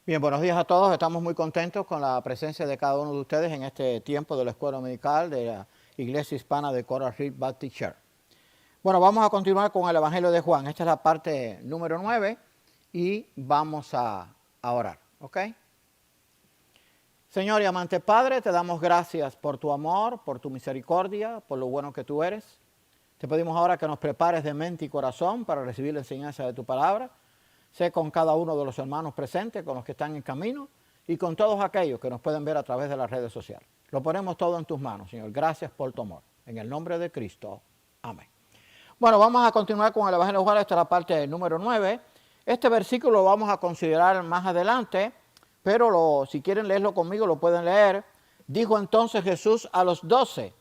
Bien, buenos días a todos. Estamos muy contentos con la presencia de cada uno de ustedes en este tiempo de la Escuela Dominical de la Iglesia Hispana de Coral Reef Baptist Church. Bueno, vamos a continuar con el Evangelio de Juan. Esta es la parte número 9 y vamos a orar, ¿ok? Señor y amante Padre, te damos gracias por tu amor, por tu misericordia, por lo bueno que tú eres. Te pedimos ahora que nos prepares de mente y corazón para recibir la enseñanza de tu palabra. Sé con cada uno de los hermanos presentes, con los que están en camino y con todos aquellos que nos pueden ver a través de las redes sociales. Lo ponemos todo en tus manos, Señor. Gracias por tu amor. En el nombre de Cristo. Amén. Bueno, vamos a continuar con el Evangelio de Juan. Esta es la parte número 9. Este versículo lo vamos a considerar más adelante, pero si quieren leerlo conmigo lo pueden leer. Dijo entonces Jesús a los 12,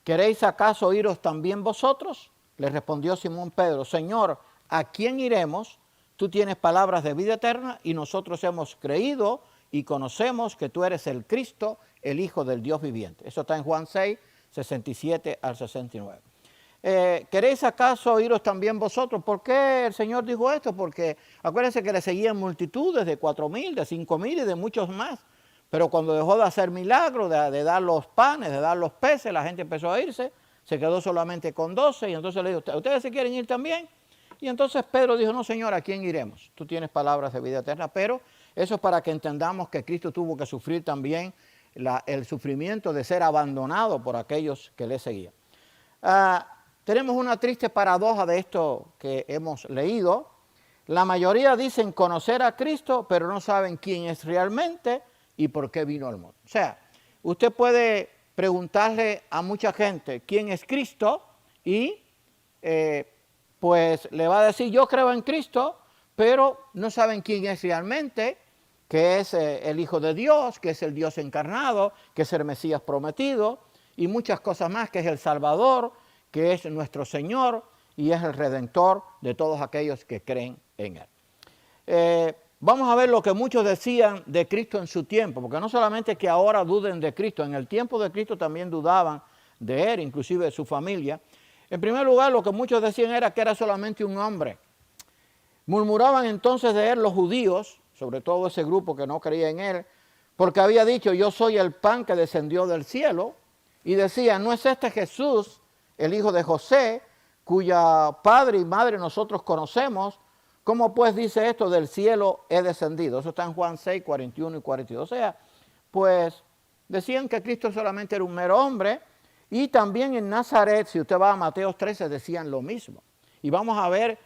¿queréis acaso iros también vosotros? Le respondió Simón Pedro, Señor, ¿a quién iremos? Tú tienes palabras de vida eterna y nosotros hemos creído y conocemos que tú eres el Cristo, el Hijo del Dios viviente. Eso está en Juan 6, 67 al 69. ¿Queréis acaso iros también vosotros? ¿Por qué el Señor dijo esto? Porque acuérdense que le seguían multitudes de 4,000, de 5,000 y de muchos más. Pero cuando dejó de hacer milagros, de dar los panes, de dar los peces, la gente empezó a irse, se quedó solamente con 12 y entonces le dijo, ¿ustedes se quieren ir también? Y entonces Pedro dijo, no Señor, ¿a quién iremos? Tú tienes palabras de vida eterna, pero eso es para que entendamos que Cristo tuvo que sufrir también el sufrimiento de ser abandonado por aquellos que le seguían. Tenemos una triste paradoja de esto que hemos leído. La mayoría dicen conocer a Cristo, pero no saben quién es realmente y por qué vino al mundo. O sea, usted puede preguntarle a mucha gente quién es Cristo y pues le va a decir yo creo en Cristo, pero no saben quién es realmente, que es el Hijo de Dios, que es el Dios encarnado, que es el Mesías prometido y muchas cosas más, que es el Salvador, que es nuestro Señor y es el Redentor de todos aquellos que creen en Él. Vamos a ver lo que muchos decían de Cristo en su tiempo, porque no solamente que ahora duden de Cristo, en el tiempo de Cristo también dudaban de Él, inclusive de su familia. En primer lugar, lo que muchos decían era que era solamente un hombre. Murmuraban entonces de Él los judíos, sobre todo ese grupo que no creía en Él, porque había dicho, yo soy el pan que descendió del cielo, y decían, ¿no es este Jesús, el hijo de José, cuya padre y madre nosotros conocemos? ¿Cómo pues dice esto, del cielo he descendido? Eso está en Juan 6, 41 y 42. O sea, pues decían que Cristo solamente era un mero hombre, y también en Nazaret, si usted va a Mateo 13, decían lo mismo. Y vamos a ver,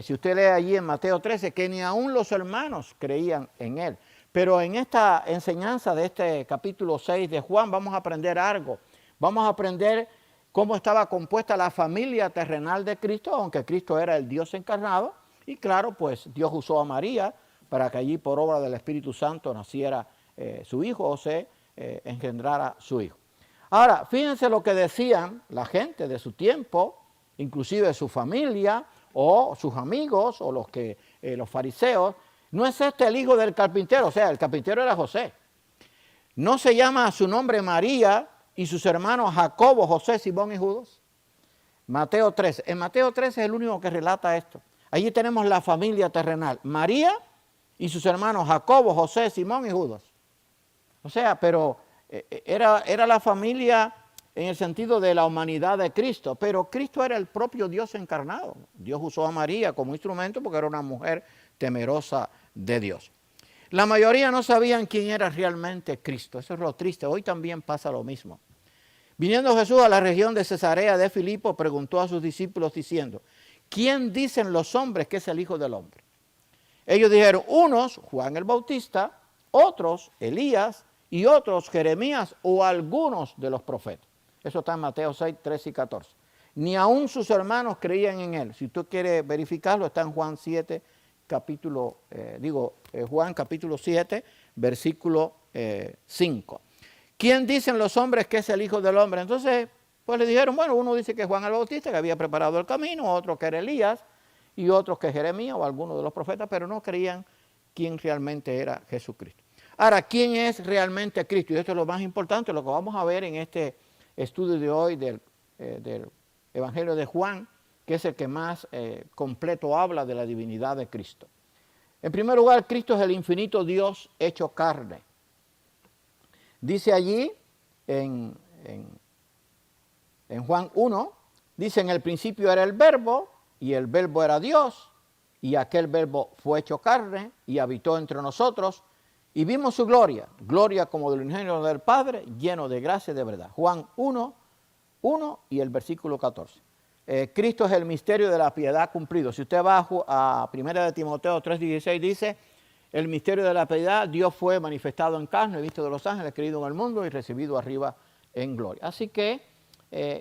si usted lee allí en Mateo 13, que ni aún los hermanos creían en él. Pero en esta enseñanza de este capítulo 6 de Juan vamos a aprender algo. Vamos a aprender cómo estaba compuesta la familia terrenal de Cristo, aunque Cristo era el Dios encarnado. Y claro, pues Dios usó a María para que allí por obra del Espíritu Santo naciera su hijo, o se engendrara su hijo. Ahora, fíjense lo que decían la gente de su tiempo, inclusive su familia o sus amigos o los fariseos. ¿No es este el hijo del carpintero? O sea, el carpintero era José. ¿No se llama su nombre María y sus hermanos Jacobo, José, Simón y Judas? Mateo 13. En Mateo 13 es el único que relata esto. Allí tenemos la familia terrenal, María y sus hermanos Jacobo, José, Simón y Judas. O sea, pero era la familia en el sentido de la humanidad de Cristo, pero Cristo era el propio Dios encarnado. Dios usó a María como instrumento porque era una mujer temerosa de Dios. La mayoría no sabían quién era realmente Cristo. Eso es lo triste. Hoy también pasa lo mismo. Viniendo Jesús a la región de Cesarea de Filipo, preguntó a sus discípulos diciendo, ¿quién dicen los hombres que es el Hijo del Hombre? Ellos dijeron, unos, Juan el Bautista, otros, Elías, y otros, Jeremías o algunos de los profetas. Eso está en Mateo 6, 13 y 14. Ni aún sus hermanos creían en él. Si tú quieres verificarlo, está en Juan 7, Juan capítulo 7, versículo 5. ¿Quién dicen los hombres que es el Hijo del Hombre? Entonces, pues le dijeron, bueno, uno dice que es Juan el Bautista, que había preparado el camino, otro que era Elías, y otros que Jeremías o alguno de los profetas, pero no creían quién realmente era Jesucristo. Ahora, ¿quién es realmente Cristo? Y esto es lo más importante, lo que vamos a ver en este estudio de hoy del Evangelio de Juan, que es el que más completo habla de la divinidad de Cristo. En primer lugar, Cristo es el infinito Dios hecho carne. Dice allí en Juan 1, dice: en el principio era el Verbo, y el Verbo era Dios, y aquel Verbo fue hecho carne y habitó entre nosotros, y vimos su gloria, gloria como del unigénito del Padre, lleno de gracia y de verdad. Juan 1, 1 y el versículo 14. Cristo es el misterio de la piedad cumplido. Si usted va a 1 de Timoteo 3:16, dice: el misterio de la piedad, Dios fue manifestado en carne, visto de los ángeles, creído en el mundo y recibido arriba en gloria. Así que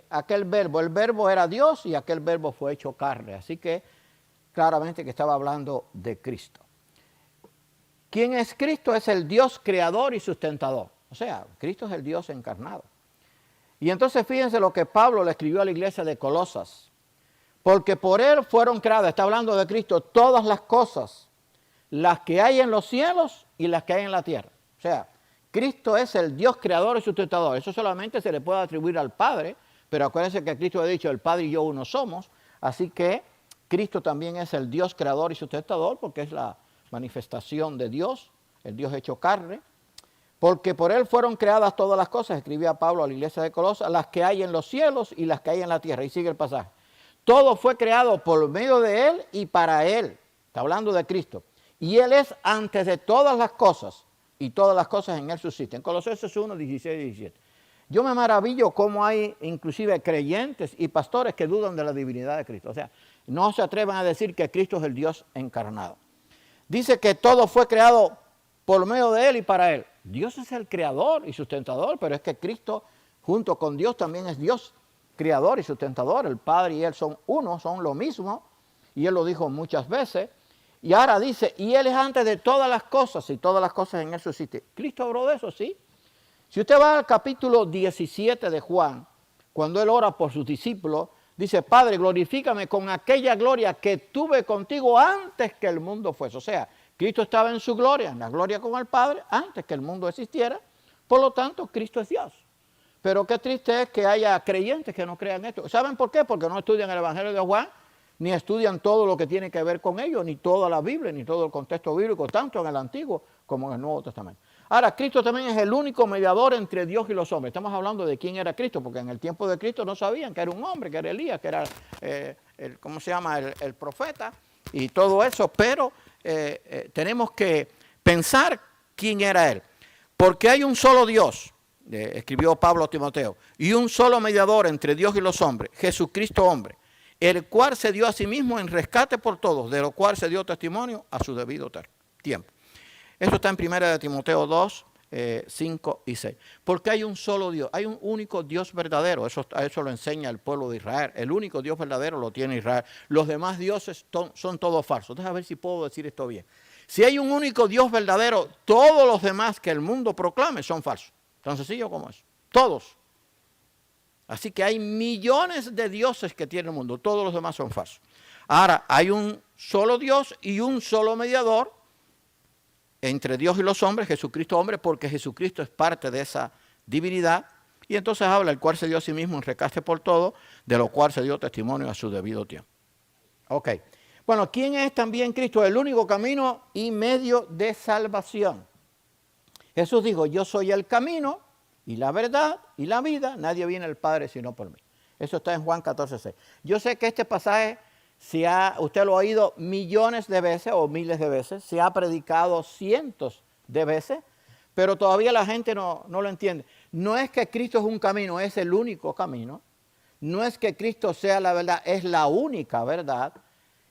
aquel Verbo, el Verbo era Dios y aquel Verbo fue hecho carne. Así que claramente que estaba hablando de Cristo. ¿Quién es Cristo? Es el Dios creador y sustentador. O sea, Cristo es el Dios encarnado. Y entonces fíjense lo que Pablo le escribió a la iglesia de Colosas. Porque por él fueron creadas, está hablando de Cristo, todas las cosas, las que hay en los cielos y las que hay en la tierra. O sea, Cristo es el Dios creador y sustentador. Eso solamente se le puede atribuir al Padre, pero acuérdense que Cristo ha dicho: el Padre y yo uno somos. Así que Cristo también es el Dios creador y sustentador, porque es la manifestación de Dios, el Dios hecho carne. Porque por él fueron creadas todas las cosas, escribía Pablo a la iglesia de Colosas, las que hay en los cielos y las que hay en la tierra. Y sigue el pasaje. Todo fue creado por medio de él y para él. Está hablando de Cristo. Y él es antes de todas las cosas, y todas las cosas en él subsisten. Colosenses 1, 16 y 17. Yo me maravillo cómo hay inclusive creyentes y pastores que dudan de la divinidad de Cristo. O sea, no se atreven a decir que Cristo es el Dios encarnado. Dice que todo fue creado por medio de él y para él. Dios es el creador y sustentador, pero es que Cristo junto con Dios también es Dios creador y sustentador. El Padre y él son uno, son lo mismo, y él lo dijo muchas veces. Y ahora dice: y él es antes de todas las cosas, y todas las cosas en él subsisten. ¿Cristo habló de eso? Sí. Si usted va al capítulo 17 de Juan, cuando él ora por sus discípulos, dice: Padre, glorifícame con aquella gloria que tuve contigo antes que el mundo fuese. O sea, Cristo estaba en su gloria, en la gloria con el Padre, antes que el mundo existiera. Por lo tanto, Cristo es Dios. Pero qué triste es que haya creyentes que no crean esto. ¿Saben por qué? Porque no estudian el Evangelio de Juan, ni estudian todo lo que tiene que ver con ellos, ni toda la Biblia, ni todo el contexto bíblico, tanto en el Antiguo como en el Nuevo Testamento. Ahora, Cristo también es el único mediador entre Dios y los hombres. Estamos hablando de quién era Cristo, porque en el tiempo de Cristo no sabían que era un hombre, que era Elías, que era el profeta y todo eso, pero tenemos que pensar quién era él. Porque hay un solo Dios, escribió Pablo a Timoteo, y un solo mediador entre Dios y los hombres, Jesucristo hombre, el cual se dio a sí mismo en rescate por todos, de lo cual se dio testimonio a su debido tiempo. Eso está en 1 de Timoteo 2, 5 y 6. Porque hay un solo Dios, hay un único Dios verdadero. Eso lo enseña el pueblo de Israel. El único Dios verdadero lo tiene Israel. Los demás dioses son todos falsos. Déjame ver si puedo decir esto bien. Si hay un único Dios verdadero, todos los demás que el mundo proclame son falsos. Tan sencillo como eso. Todos. Así que hay millones de dioses que tiene el mundo. Todos los demás son falsos. Ahora, hay un solo Dios y un solo mediador entre Dios y los hombres, Jesucristo hombre, porque Jesucristo es parte de esa divinidad. Y entonces habla: el cual se dio a sí mismo en rescate por todo, de lo cual se dio testimonio a su debido tiempo. Ok. Bueno, ¿quién es también Cristo? El único camino y medio de salvación. Jesús dijo: yo soy el camino y la verdad y la vida. Nadie viene al Padre sino por mí. Eso está en Juan 14:6. Yo sé que este pasaje usted lo ha oído millones de veces o miles de veces, se ha predicado cientos de veces, pero todavía la gente no lo entiende. No es que Cristo es un camino, es el único camino. No es que Cristo sea la verdad, es la única verdad.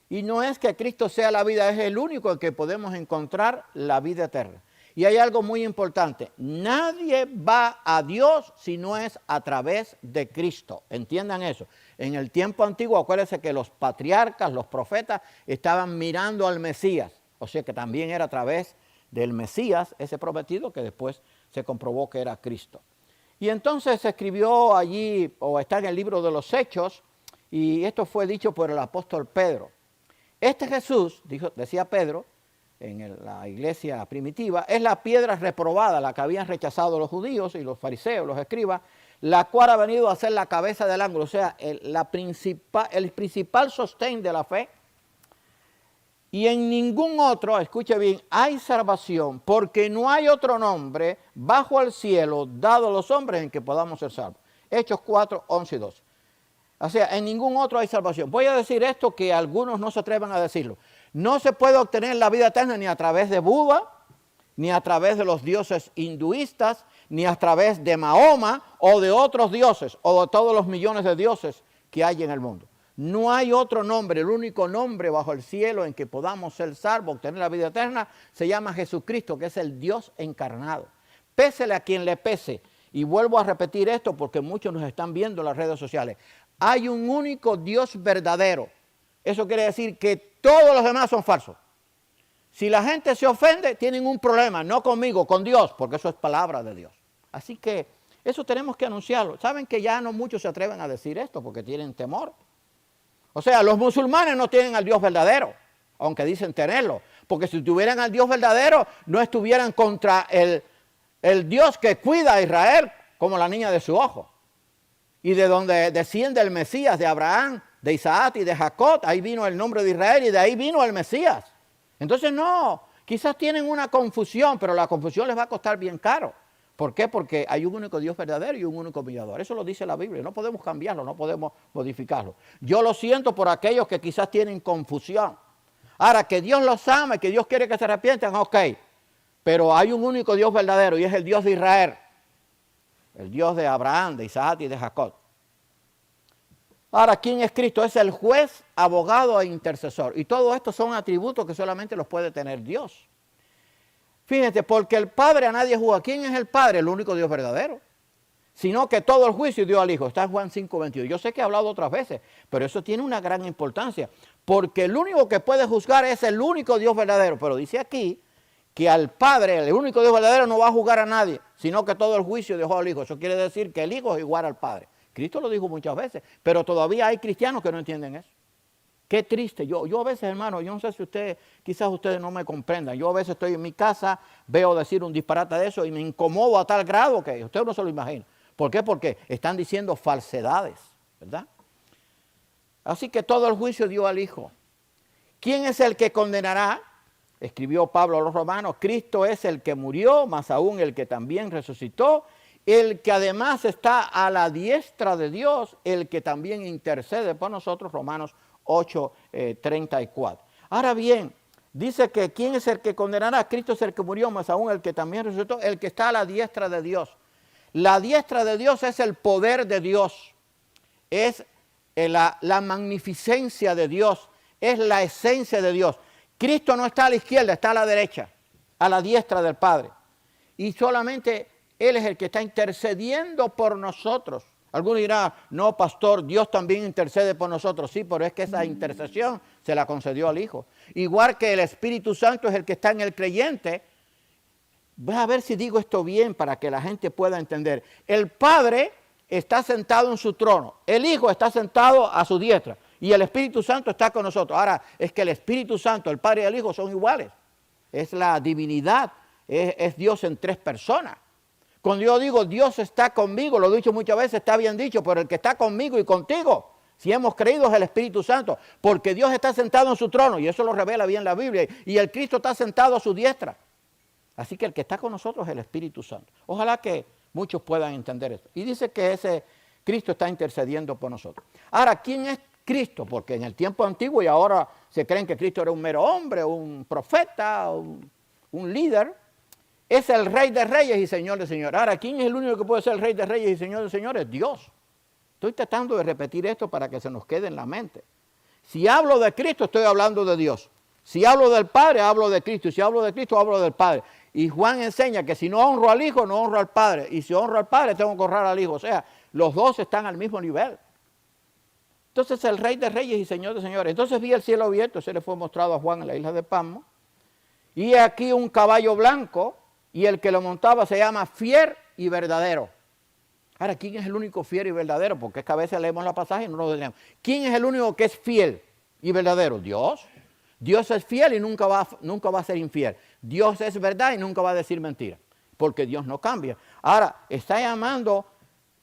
Y no es que Cristo sea la vida, es el único en que podemos encontrar la vida eterna. Y hay algo muy importante: nadie va a Dios si no es a través de Cristo. Entiendan eso. En el tiempo antiguo, acuérdense que los patriarcas, los profetas, estaban mirando al Mesías. O sea que también era a través del Mesías, ese prometido, que después se comprobó que era Cristo. Y entonces se escribió allí, o está en el libro de los Hechos, y esto fue dicho por el apóstol Pedro. Este Jesús, decía Pedro, en la iglesia primitiva, es la piedra reprobada, la que habían rechazado los judíos y los fariseos, los escribas, la cual ha venido a ser la cabeza del ángulo, o sea, el principal sostén de la fe. Y en ningún otro, escuche bien, hay salvación, porque no hay otro nombre bajo el cielo dado a los hombres en que podamos ser salvos. Hechos 4, 11 y 12. O sea, en ningún otro hay salvación. Voy a decir esto que algunos no se atrevan a decirlo. No se puede obtener la vida eterna ni a través de Buda, ni a través de los dioses hinduistas, ni a través de Mahoma o de otros dioses o de todos los millones de dioses que hay en el mundo. No hay otro nombre, el único nombre bajo el cielo en que podamos ser salvos, obtener la vida eterna, se llama Jesucristo, que es el Dios encarnado. Pésele a quien le pese. Y vuelvo a repetir esto porque muchos nos están viendo en las redes sociales. Hay un único Dios verdadero. Eso quiere decir que todos los demás son falsos. Si la gente se ofende, tienen un problema, no conmigo, con Dios, porque eso es palabra de Dios. Así que eso tenemos que anunciarlo. Saben que ya no muchos se atreven a decir esto porque tienen temor. O sea, los musulmanes no tienen al Dios verdadero, aunque dicen tenerlo. Porque si tuvieran al Dios verdadero, no estuvieran contra el Dios que cuida a Israel como la niña de su ojo. Y de donde desciende el Mesías, de Abraham, de Isaac y de Jacob, ahí vino el nombre de Israel y de ahí vino el Mesías. Entonces no, quizás tienen una confusión, pero la confusión les va a costar bien caro. ¿Por qué? Porque hay un único Dios verdadero y un único mediador. Eso lo dice la Biblia, no podemos cambiarlo, no podemos modificarlo. Yo lo siento por aquellos que quizás tienen confusión. Ahora, que Dios los ama y que Dios quiere que se arrepientan, ok. Pero hay un único Dios verdadero y es el Dios de Israel. El Dios de Abraham, de Isaac y de Jacob. Ahora, ¿quién es Cristo? Es el juez, abogado e intercesor. Y todo esto son atributos que solamente los puede tener Dios. Fíjense, porque el Padre a nadie juzga. ¿Quién es el Padre? El único Dios verdadero. Sino que todo el juicio dio al Hijo. Está en Juan 5:22. Yo sé que he hablado otras veces, pero eso tiene una gran importancia. Porque el único que puede juzgar es el único Dios verdadero. Pero dice aquí que al Padre, el único Dios verdadero, no va a juzgar a nadie, sino que todo el juicio dejó al Hijo. Eso quiere decir que el Hijo es igual al Padre. Cristo lo dijo muchas veces, pero todavía hay cristianos que no entienden eso. Qué triste. Yo a veces, hermano, yo no sé si quizás ustedes no me comprendan. Yo a veces estoy en mi casa, veo decir un disparate de eso y me incomodo a tal grado que usted no se lo imagina. ¿Por qué? Porque están diciendo falsedades, ¿verdad? Así que todo el juicio dio al Hijo. ¿Quién es el que condenará? Escribió Pablo a los romanos, Cristo es el que murió, más aún el que también resucitó, el que además está a la diestra de Dios, el que también intercede por nosotros, Romanos 8:34. Ahora bien, dice que ¿quién es el que condenará? Cristo es el que murió, más aún el que también resucitó, el que está a la diestra de Dios. La diestra de Dios es el poder de Dios, es la magnificencia de Dios, es la esencia de Dios. Cristo no está a la izquierda, está a la derecha, a la diestra del Padre. Y solamente Él es el que está intercediendo por nosotros. Algunos dirán, no, pastor, Dios también intercede por nosotros. Sí, pero es que esa intercesión se la concedió al Hijo. Igual que el Espíritu Santo es el que está en el creyente. Voy a ver si digo esto bien para que la gente pueda entender. El Padre está sentado en su trono. El Hijo está sentado a su diestra. Y el Espíritu Santo está con nosotros. Ahora, es que el Espíritu Santo, el Padre y el Hijo son iguales. Es la divinidad, es Dios en tres personas. Cuando yo digo Dios está conmigo, lo he dicho muchas veces, está bien dicho, pero el que está conmigo y contigo, si hemos creído, es el Espíritu Santo. Porque Dios está sentado en su trono, y eso lo revela bien la Biblia, y el Cristo está sentado a su diestra. Así que el que está con nosotros es el Espíritu Santo. Ojalá que muchos puedan entender esto. Y dice que ese Cristo está intercediendo por nosotros. Ahora, ¿quién es Cristo? Porque en el tiempo antiguo y ahora se creen que Cristo era un mero hombre, un profeta, un líder. Es el Rey de Reyes y Señor de Señores. Ahora, ¿quién es el único que puede ser el Rey de Reyes y Señor de Señores? Dios. Estoy tratando de repetir esto para que se nos quede en la mente. Si hablo de Cristo, estoy hablando de Dios. Si hablo del Padre, hablo de Cristo. Y si hablo de Cristo, hablo del Padre. Y Juan enseña que si no honro al Hijo, no honro al Padre. Y si honro al Padre, tengo que honrar al Hijo. O sea, los dos están al mismo nivel. Entonces, el Rey de Reyes y Señor de Señores. Entonces vi el cielo abierto, se le fue mostrado a Juan en la isla de Patmos. Y aquí un caballo blanco, y el que lo montaba se llama Fiel y Verdadero. Ahora, ¿quién es el único fiel y verdadero? Porque es que a veces leemos la pasaje y no lo tenemos. ¿Quién es el único que es fiel y verdadero? Dios. Dios es fiel y nunca va a ser infiel. Dios es verdad y nunca va a decir mentira, porque Dios no cambia. Ahora, está llamando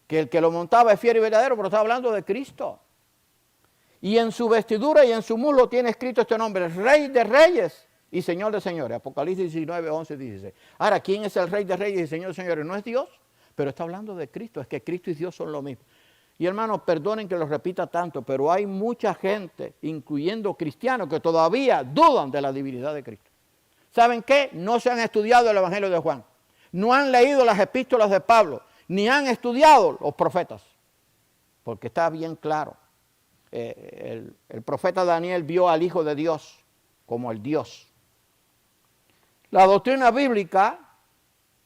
que el que lo montaba es fiel y verdadero, pero está hablando de Cristo. Y en su vestidura y en su muslo tiene escrito este nombre, Rey de Reyes y Señor de Señores. Apocalipsis 19, 11, 16. Ahora, ¿quién es el Rey de Reyes y Señor de Señores? No es Dios, pero está hablando de Cristo. Es que Cristo y Dios son lo mismo. Y hermanos, perdonen que lo repita tanto, pero hay mucha gente, incluyendo cristianos, que todavía dudan de la divinidad de Cristo. ¿Saben qué? No se han estudiado el Evangelio de Juan. No han leído las epístolas de Pablo, ni han estudiado los profetas. Porque está bien claro. El profeta Daniel vio al Hijo de Dios como el Dios. La doctrina bíblica,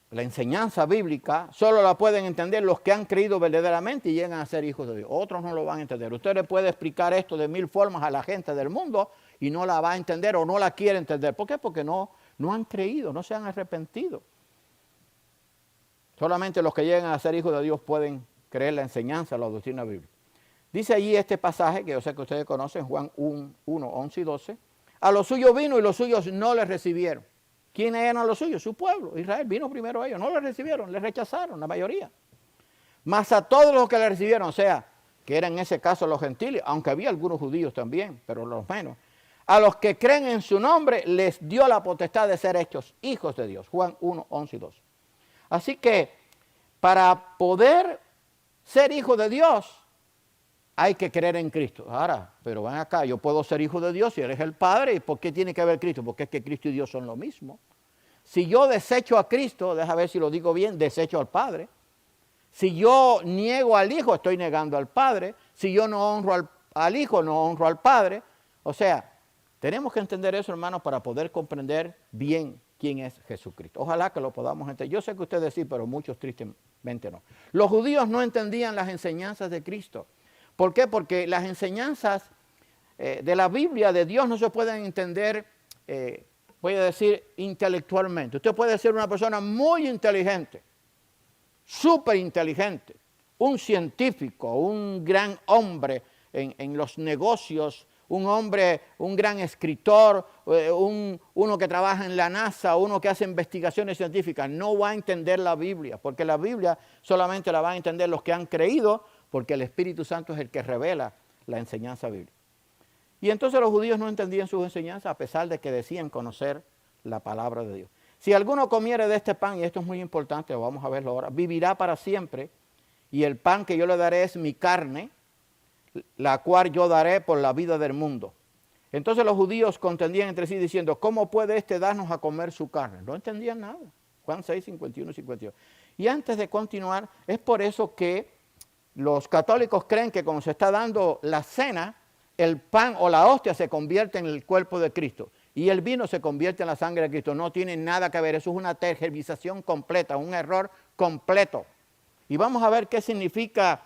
la enseñanza bíblica, solo la pueden entender los que han creído verdaderamente y llegan a ser hijos de Dios. Otros no lo van a entender. Usted le puede explicar esto de 1000 formas a la gente del mundo y no la va a entender o no la quiere entender. ¿Por qué? Porque no han creído, no se han arrepentido. Solamente los que llegan a ser hijos de Dios pueden creer la enseñanza, la doctrina bíblica. Dice allí este pasaje, que yo sé que ustedes conocen, Juan 1, 11 y 12. A los suyos vino y los suyos no les recibieron. ¿Quiénes eran los suyos? Su pueblo, Israel. Vino primero a ellos. No les recibieron, les rechazaron, la mayoría. Mas a todos los que le recibieron, o sea, que eran en ese caso los gentiles, aunque había algunos judíos también, pero los menos. A los que creen en su nombre, les dio la potestad de ser hechos hijos de Dios. Juan 1, 11 y 12. Así que, para poder ser hijo de Dios, hay que creer en Cristo. Ahora, pero ven acá, yo puedo ser hijo de Dios si eres el Padre. ¿Y por qué tiene que ver Cristo? Porque es que Cristo y Dios son lo mismo. Si yo desecho a Cristo, déjame ver si lo digo bien, desecho al Padre. Si yo niego al Hijo, estoy negando al Padre. Si yo no honro al Hijo, no honro al Padre. O sea, tenemos que entender eso, hermanos, para poder comprender bien quién es Jesucristo. Ojalá que lo podamos entender. Yo sé que ustedes sí, pero muchos tristemente no. Los judíos no entendían las enseñanzas de Cristo. ¿Por qué? Porque las enseñanzas de la Biblia, de Dios, no se pueden entender, voy a decir, intelectualmente. Usted puede ser una persona muy inteligente, súper inteligente, un científico, un gran hombre en los negocios, un hombre, un gran escritor, uno que trabaja en la NASA, uno que hace investigaciones científicas. No va a entender la Biblia, porque la Biblia solamente la van a entender los que han creído, porque el Espíritu Santo es el que revela la enseñanza bíblica. Y entonces los judíos no entendían sus enseñanzas a pesar de que decían conocer la palabra de Dios. Si alguno comiere de este pan, y esto es muy importante, vamos a verlo ahora, vivirá para siempre, y el pan que yo le daré es mi carne, la cual yo daré por la vida del mundo. Entonces los judíos contendían entre sí diciendo, ¿cómo puede este darnos a comer su carne? No entendían nada. Juan 6, 51 y 52. Y antes de continuar, es por eso que los católicos creen que cuando se está dando la cena, el pan o la hostia se convierte en el cuerpo de Cristo y el vino se convierte en la sangre de Cristo. No tiene nada que ver, eso es una tergiversación completa, un error completo. Y vamos a ver qué significa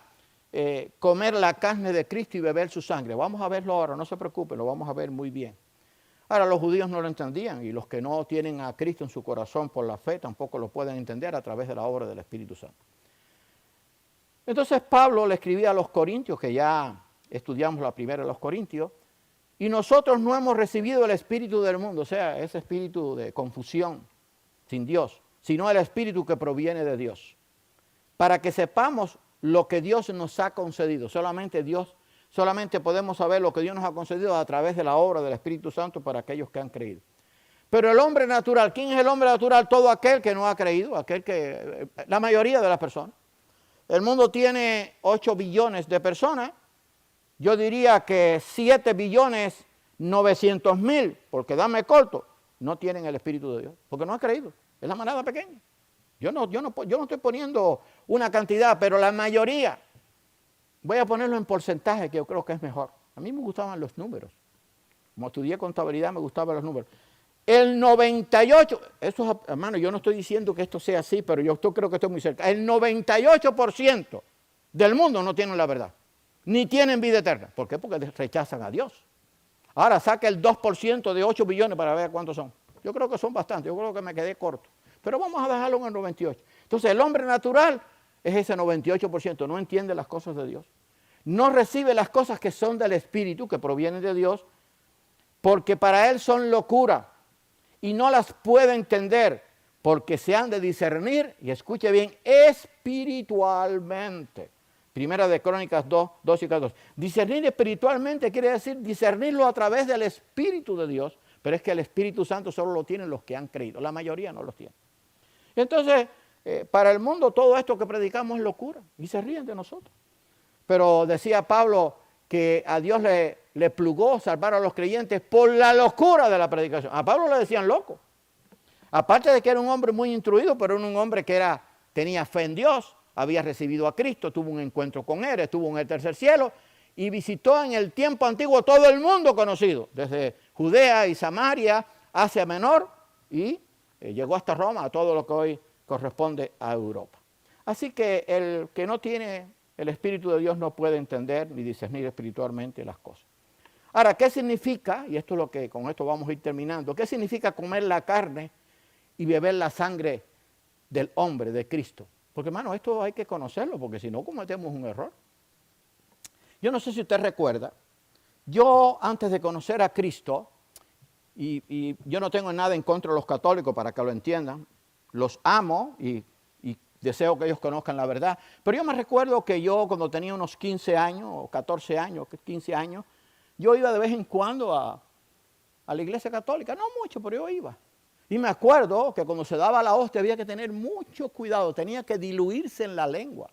comer la carne de Cristo y beber su sangre. Vamos a verlo ahora, no se preocupen, lo vamos a ver muy bien. Ahora, los judíos no lo entendían y los que no tienen a Cristo en su corazón por la fe tampoco lo pueden entender a través de la obra del Espíritu Santo. Entonces Pablo le escribía a los corintios, que ya estudiamos la primera de los corintios, y nosotros no hemos recibido el espíritu del mundo, o sea, ese espíritu de confusión sin Dios, sino el espíritu que proviene de Dios, para que sepamos lo que Dios nos ha concedido. Solamente podemos saber lo que Dios nos ha concedido a través de la obra del Espíritu Santo para aquellos que han creído. Pero el hombre natural, ¿quién es el hombre natural? Todo aquel que no ha creído, la mayoría de las personas. El mundo tiene 8 billones de personas. Yo diría que 7 billones 900 mil, porque dame corto, no tienen el Espíritu de Dios, porque no han creído. Es la manada pequeña. Yo no estoy poniendo una cantidad, pero la mayoría, voy a ponerlo en porcentaje, que yo creo que es mejor. A mí me gustaban los números. Como estudié contabilidad, me gustaban los números. El 98, eso, hermano, yo no estoy diciendo que esto sea así, pero yo creo que estoy muy cerca. El 98% del mundo no tienen la verdad, ni tienen vida eterna. ¿Por qué? Porque rechazan a Dios. Ahora saca el 2% de 8 billones para ver cuántos son. Yo creo que son bastantes, yo creo que me quedé corto. Pero vamos a dejarlo en el 98%. Entonces el hombre natural es ese 98%, no entiende las cosas de Dios. No recibe las cosas que son del Espíritu, que provienen de Dios, porque para él son locura. Y no las puede entender porque se han de discernir, y escuche bien, espiritualmente. Primera de Crónicas 2, 2 y 14. Discernir espiritualmente quiere decir discernirlo a través del Espíritu de Dios, pero es que el Espíritu Santo solo lo tienen los que han creído, la mayoría no los tiene. Entonces, para el mundo todo esto que predicamos es locura y se ríen de nosotros. Pero decía Pablo que a Dios le plugó salvar a los creyentes por la locura de la predicación. A Pablo le decían loco. Aparte de que era un hombre muy instruido, pero era un hombre que tenía fe en Dios, había recibido a Cristo, tuvo un encuentro con Él, estuvo en el tercer cielo y visitó en el tiempo antiguo todo el mundo conocido, desde Judea y Samaria, Asia Menor y llegó hasta Roma, a todo lo que hoy corresponde a Europa. Así que el que no tiene el Espíritu de Dios no puede entender ni discernir espiritualmente las cosas. Ahora, ¿qué significa? Y esto es lo que con esto vamos a ir terminando. ¿Qué significa comer la carne y beber la sangre del hombre, de Cristo? Porque, hermano, esto hay que conocerlo, porque si no cometemos un error. Yo no sé si usted recuerda, yo antes de conocer a Cristo, y yo no tengo nada en contra de los católicos para que lo entiendan, los amo y deseo que ellos conozcan la verdad, pero yo me recuerdo que yo cuando tenía unos 15 años, o 14 años, 15 años, yo iba de vez en cuando a la iglesia católica, no mucho, pero yo iba. Y me acuerdo que cuando se daba la hostia había que tener mucho cuidado, tenía que diluirse en la lengua,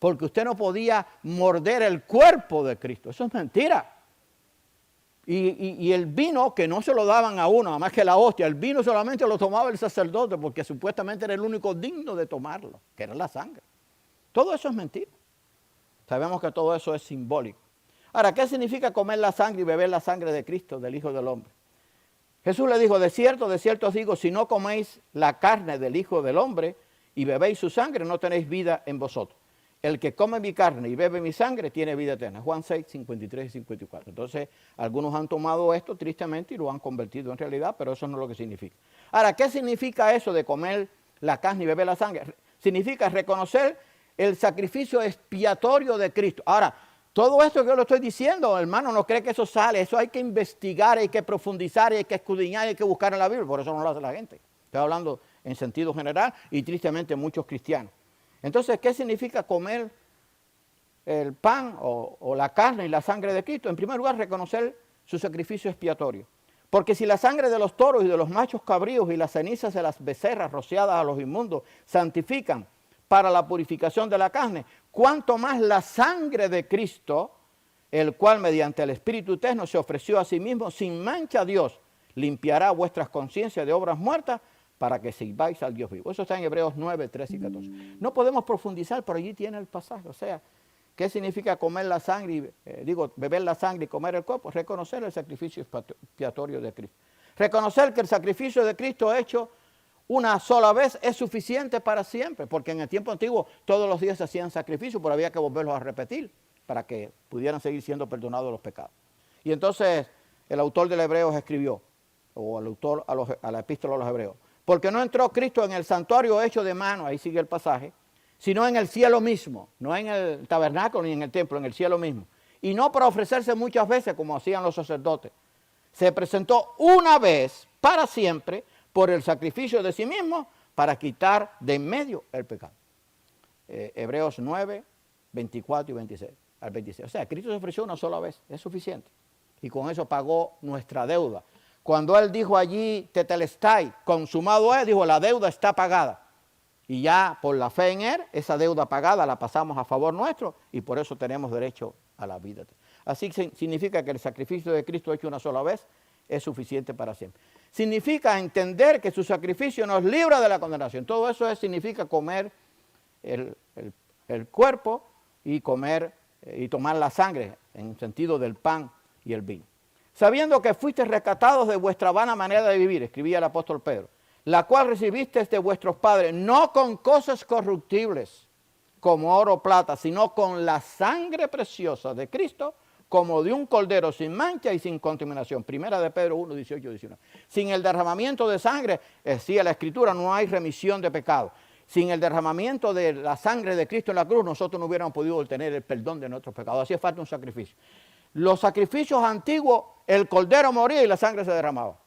porque usted no podía morder el cuerpo de Cristo. Eso es mentira. Y el vino, que no se lo daban a uno, más que la hostia, el vino solamente lo tomaba el sacerdote, porque supuestamente era el único digno de tomarlo, que era la sangre. Todo eso es mentira. Sabemos que todo eso es simbólico. Ahora, ¿qué significa comer la sangre y beber la sangre de Cristo, del Hijo del Hombre? Jesús le dijo, de cierto os digo, si no coméis la carne del Hijo del Hombre y bebéis su sangre, no tenéis vida en vosotros. El que come mi carne y bebe mi sangre tiene vida eterna. Juan 6, 53 y 54. Entonces, algunos han tomado esto tristemente y lo han convertido en realidad, pero eso no es lo que significa. Ahora, ¿qué significa eso de comer la carne y beber la sangre? Significa reconocer el sacrificio expiatorio de Cristo. Ahora, todo esto que yo lo estoy diciendo, hermano, no cree que eso sale. Eso hay que investigar, hay que profundizar, hay que escudriñar, hay que buscar en la Biblia. Por eso no lo hace la gente. Estoy hablando en sentido general y tristemente muchos cristianos. Entonces, ¿qué significa comer el pan o la carne y la sangre de Cristo? En primer lugar, reconocer su sacrificio expiatorio. Porque si la sangre de los toros y de los machos cabríos y las cenizas de las becerras rociadas a los inmundos santifican para la purificación de la carne, cuánto más la sangre de Cristo, el cual mediante el Espíritu Eterno se ofreció a sí mismo sin mancha a Dios, limpiará vuestras conciencias de obras muertas para que sirváis al Dios vivo. Eso está en Hebreos 9, 13 y 14. No podemos profundizar, pero allí tiene el pasaje. O sea, ¿qué significa comer la sangre, beber la sangre y comer el cuerpo? Reconocer el sacrificio expiatorio de Cristo. Reconocer que el sacrificio de Cristo hecho una sola vez es suficiente para siempre, porque en el tiempo antiguo todos los días se hacían sacrificios, pero había que volverlos a repetir para que pudieran seguir siendo perdonados los pecados. Y entonces el autor del Hebreos escribió, o el autor a la epístola a los Hebreos, porque no entró Cristo en el santuario hecho de mano, ahí sigue el pasaje, sino en el cielo mismo, no en el tabernáculo ni en el templo, en el cielo mismo. Y no para ofrecerse muchas veces como hacían los sacerdotes. Se presentó una vez para siempre por el sacrificio de sí mismo para quitar de en medio el pecado. Hebreos 9, 24 y 26, al 26. O sea, Cristo se ofreció una sola vez, es suficiente. Y con eso pagó nuestra deuda. Cuando Él dijo allí, tetelestai, consumado es, dijo, la deuda está pagada. Y ya por la fe en Él, esa deuda pagada la pasamos a favor nuestro y por eso tenemos derecho a la vida. Así significa que el sacrificio de Cristo hecho una sola vez es suficiente para siempre. Significa entender que su sacrificio nos libra de la condenación. Todo eso significa comer el cuerpo y comer y tomar la sangre en sentido del pan y el vino. Sabiendo que fuisteis rescatados de vuestra vana manera de vivir, escribía el apóstol Pedro, la cual recibisteis de vuestros padres, no con cosas corruptibles como oro o plata, sino con la sangre preciosa de Cristo, como de un cordero sin mancha y sin contaminación. Primera de Pedro 1, 18, 19. Sin el derramamiento de sangre, decía la Escritura, no hay remisión de pecado. Sin el derramamiento de la sangre de Cristo en la cruz, nosotros no hubiéramos podido obtener el perdón de nuestros pecados. Hacía falta un sacrificio. Los sacrificios antiguos, el cordero moría y la sangre se derramaba.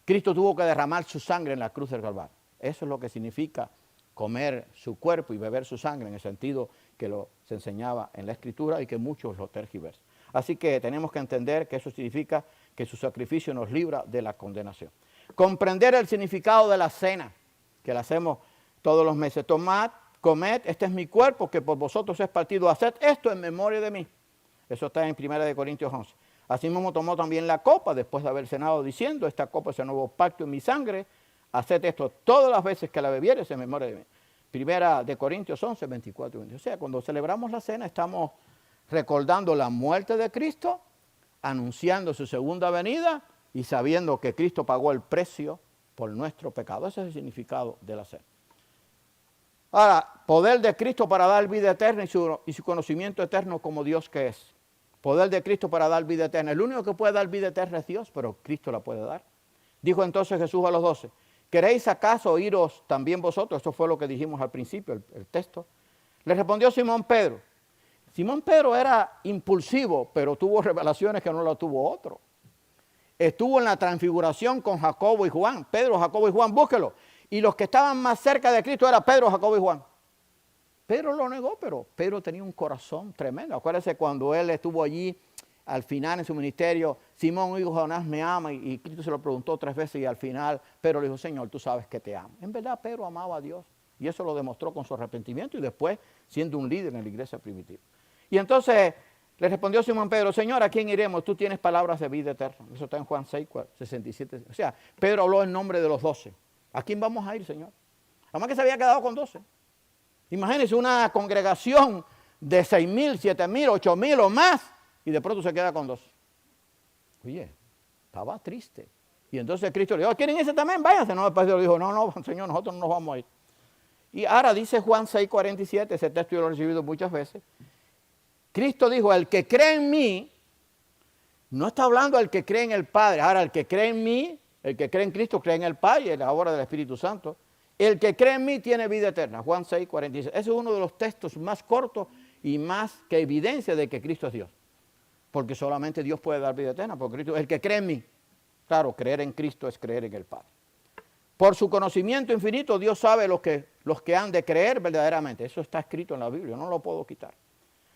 Cristo tuvo que derramar su sangre en la cruz del Calvario. Eso es lo que significa comer su cuerpo y beber su sangre, en el sentido que se enseñaba en la Escritura y que muchos lo tergiversan. Así que tenemos que entender que eso significa que su sacrificio nos libra de la condenación. Comprender el significado de la cena, que la hacemos todos los meses. Tomad, comed, este es mi cuerpo que por vosotros es partido. Haced esto en memoria de mí. Eso está en 1 Corintios 11. Asimismo tomó también la copa después de haber cenado diciendo, esta copa es el nuevo pacto en mi sangre. Haced esto todas las veces que la bebieres en memoria de mí. 1 Corintios 11, 24 y 20. O sea, cuando celebramos la cena estamos recordando la muerte de Cristo, anunciando su segunda venida y sabiendo que Cristo pagó el precio por nuestro pecado. Ese es el significado de la cena. Ahora, poder de Cristo para dar vida eterna y su conocimiento eterno como Dios que es. Poder de Cristo para dar vida eterna. El único que puede dar vida eterna es Dios, pero Cristo la puede dar. Dijo entonces Jesús a los 12, ¿queréis acaso iros también vosotros? Esto fue lo que dijimos al principio, el texto. Le respondió Simón Pedro. Simón Pedro era impulsivo, pero tuvo revelaciones que no las tuvo otro. Estuvo en la transfiguración con Jacobo y Juan. Pedro, Jacobo y Juan, búsquelo. Y los que estaban más cerca de Cristo eran Pedro, Jacobo y Juan. Pedro lo negó, pero Pedro tenía un corazón tremendo. Acuérdense cuando él estuvo allí al final en su ministerio, Simón, hijo de Jonás, me ama, y Cristo se lo preguntó 3 veces y al final Pedro le dijo, Señor, tú sabes que te amo. En verdad Pedro amaba a Dios y eso lo demostró con su arrepentimiento y después siendo un líder en la iglesia primitiva. Y entonces le respondió Simón Pedro, Señor, ¿a quién iremos? Tú tienes palabras de vida eterna. Eso está en Juan 6, 67. O sea, Pedro habló en nombre de los 12. ¿A quién vamos a ir, Señor? Además que se había quedado con 12. Imagínense una congregación de 6,000, 7,000, 8,000 o más y de pronto se queda con 12. Oye, estaba triste. Y entonces Cristo le dijo, ¿quieren irse también? Váyanse. No, después le dijo, no, Señor, nosotros no nos vamos a ir. Y ahora dice Juan 6, 47, ese texto yo lo he recibido muchas veces. Cristo dijo, el que cree en mí, no está hablando del que cree en el Padre. Ahora, el que cree en mí, el que cree en Cristo, cree en el Padre y en la obra del Espíritu Santo. El que cree en mí tiene vida eterna. Juan 6, 46. Ese es uno de los textos más cortos y más que evidencia de que Cristo es Dios. Porque solamente Dios puede dar vida eterna. Porque Cristo, el que cree en mí, claro, creer en Cristo es creer en el Padre. Por su conocimiento infinito, Dios sabe los que han de creer verdaderamente. Eso está escrito en la Biblia, no lo puedo quitar.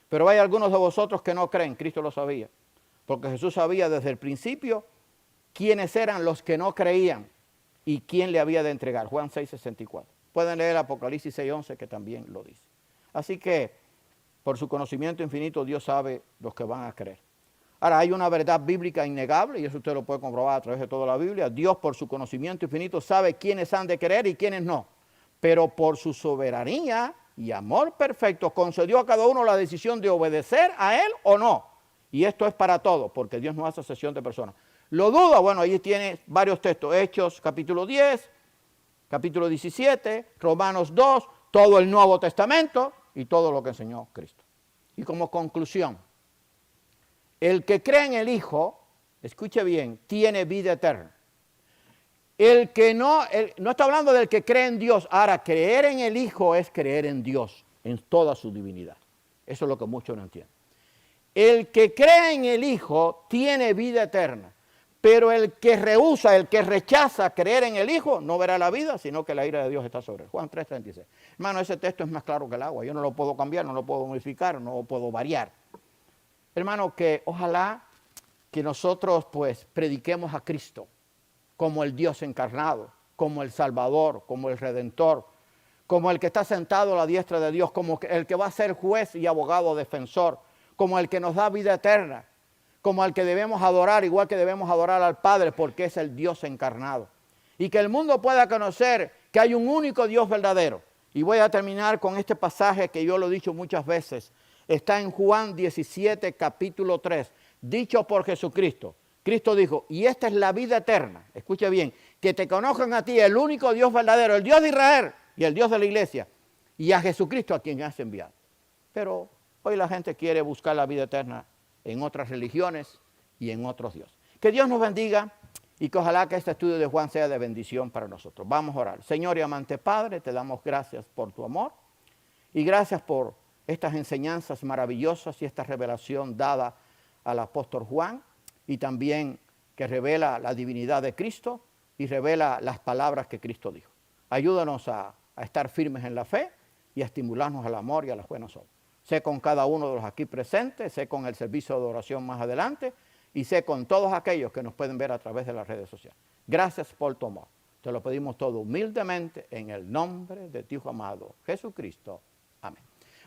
Pero hay algunos de vosotros que no creen, Cristo lo sabía. Porque Jesús sabía desde el principio quiénes eran los que no creían y quién le había de entregar. Juan 6, 64. Pueden leer Apocalipsis 6, 11 que también lo dice. Así que por su conocimiento infinito Dios sabe los que van a creer. Ahora hay una verdad bíblica innegable y eso usted lo puede comprobar a través de toda la Biblia. Dios por su conocimiento infinito sabe quiénes han de creer y quiénes no. Pero por su soberanía y amor perfecto concedió a cada uno la decisión de obedecer a Él o no. Y esto es para todos, porque Dios no hace excepción de personas. ¿Lo duda? Bueno, ahí tiene varios textos. Hechos capítulo 10, capítulo 17, Romanos 2, todo el Nuevo Testamento y todo lo que enseñó Cristo. Y como conclusión, el que cree en el Hijo, escuche bien, tiene vida eterna. El que no está hablando del que cree en Dios. Ahora, creer en el Hijo es creer en Dios, en toda su divinidad. Eso es lo que muchos no entienden. El que cree en el Hijo tiene vida eterna. Pero el que rehúsa, el que rechaza creer en el Hijo, no verá la vida, sino que la ira de Dios está sobre él. Juan 3:36. Hermano, ese texto es más claro que el agua. Yo no lo puedo cambiar, no lo puedo modificar, no lo puedo variar. Hermano, que ojalá que nosotros pues prediquemos a Cristo como el Dios encarnado, como el Salvador, como el Redentor, como el que está sentado a la diestra de Dios, como el que va a ser juez y abogado defensor, como el que nos da vida eterna, como al que debemos adorar, igual que debemos adorar al Padre, porque es el Dios encarnado. Y que el mundo pueda conocer que hay un único Dios verdadero. Y voy a terminar con este pasaje que yo lo he dicho muchas veces. Está en Juan 17, capítulo 3, dicho por Jesucristo. Cristo dijo, y esta es la vida eterna, escuche bien, que te conozcan a ti, el único Dios verdadero, el Dios de Israel y el Dios de la iglesia, y a Jesucristo a quien has enviado. Pero hoy la gente quiere buscar la vida eterna en otras religiones y en otros dioses. Que Dios nos bendiga y que ojalá que este estudio de Juan sea de bendición para nosotros. Vamos a orar. Señor y amante Padre, te damos gracias por tu amor y gracias por estas enseñanzas maravillosas y esta revelación dada al apóstol Juan y también que revela la divinidad de Cristo y revela las palabras que Cristo dijo. Ayúdanos a a estar firmes en la fe y a estimularnos al amor y a las buenas obras. Sé con cada uno de los aquí presentes, sé con el servicio de oración más adelante y sé con todos aquellos que nos pueden ver a través de las redes sociales. Gracias por tu amor. Te lo pedimos todo humildemente en el nombre de tu Hijo amado, Jesucristo. Amén.